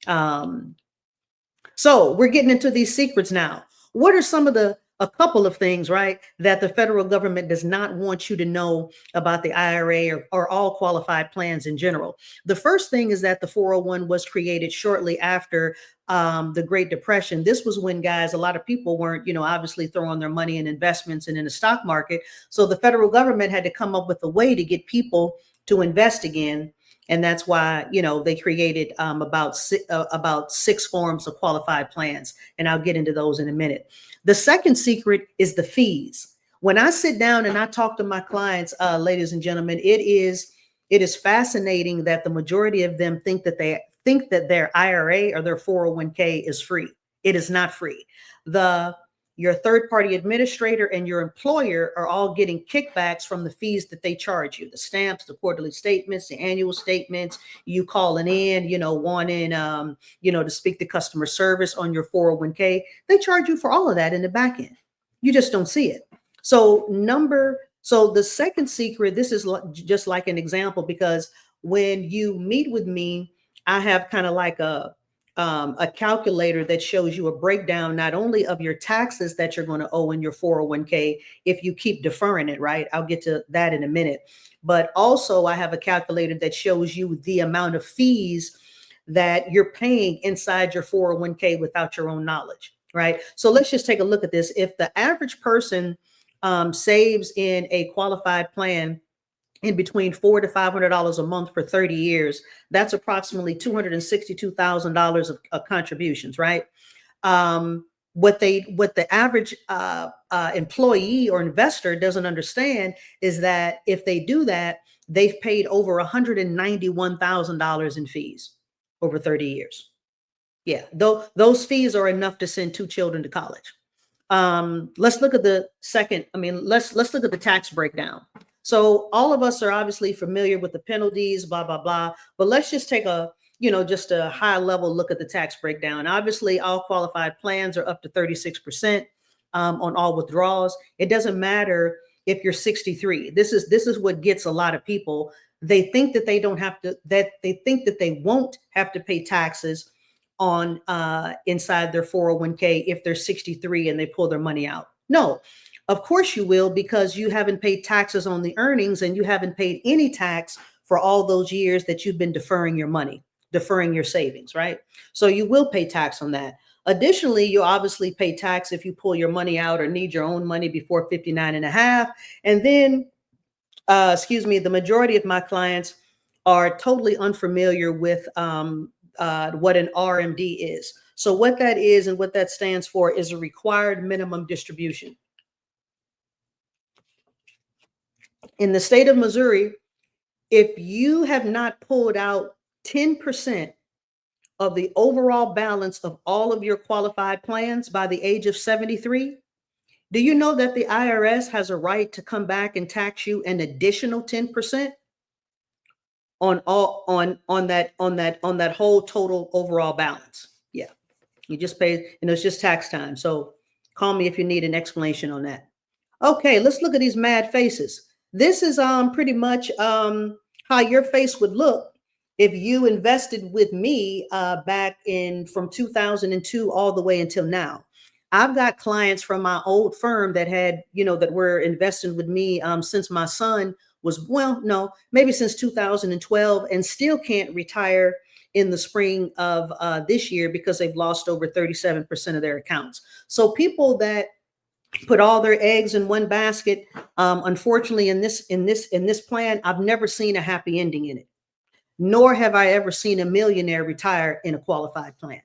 Um, so we're getting into these secrets now. What are some of a couple of things, right, that the federal government does not want you to know about the IRA or all qualified plans in general? The first thing is that the 401 was created shortly after the Great Depression. This was when, guys, a lot of people weren't, obviously throwing their money in investments and in the stock market. So the federal government had to come up with a way to get people to invest again. And that's why, they created about six forms of qualified plans. And I'll get into those in a minute. The second secret is the fees. When I sit down and I talk to my clients, ladies and gentlemen, it is fascinating that the majority of them think that their IRA or their 401k is free. It is not free. Your third-party administrator and your employer are all getting kickbacks from the fees that they charge you, the stamps, the quarterly statements, the annual statements, you calling in, wanting, to speak to customer service on your 401k. They charge you for all of that in the back end. You just don't see it. So the second secret, this is just like an example, because when you meet with me, I have kind of like a calculator that shows you a breakdown not only of your taxes that you're going to owe in your 401k if you keep deferring it, right? I'll get to that in a minute. But also I have a calculator that shows you the amount of fees that you're paying inside your 401k without your own knowledge, right? So let's just take a look at this. If the average person saves in a qualified plan in between $400 to $500 a month for 30 years, that's approximately $262,000 of contributions, right? What the average employee or investor doesn't understand is that if they do that, they've paid over $191,000 in fees over 30 years. Yeah, those fees are enough to send 2 children to college. Let's look at let's look at the tax breakdown. So all of us are obviously familiar with the penalties, blah, blah, blah. But let's just take just a high level look at the tax breakdown. Obviously, all qualified plans are up to 36% on all withdrawals. It doesn't matter if you're 63. This is what gets a lot of people. They think that they won't have to pay taxes on inside their 401k if they're 63 and they pull their money out. No, of course you will, because you haven't paid taxes on the earnings and you haven't paid any tax for all those years that you've been deferring your money, deferring your savings, right? So you will pay tax on that. Additionally, you obviously pay tax if you pull your money out or need your own money before 59 and a half. And then, the majority of my clients are totally unfamiliar with what an RMD is. So what that is and what that stands for is a required minimum distribution. In the state of Missouri, if you have not pulled out 10% of the overall balance of all of your qualified plans by the age of 73, do you know that the IRS has a right to come back and tax you an additional 10% on that whole total overall balance? Yeah, you just pay, it's just tax time. So call me if you need an explanation on that. Okay, let's look at these mad faces. This is pretty much how your face would look if you invested with me back from 2002 all the way until now. I've got clients from my old firm that had, that were investing with me since my son was, maybe since 2012, and still can't retire in the spring of this year because they've lost over 37% of their accounts. So people that put all their eggs in one basket, unfortunately, in this plan, I've never seen a happy ending in it, nor have I ever seen a millionaire retire in a qualified plan.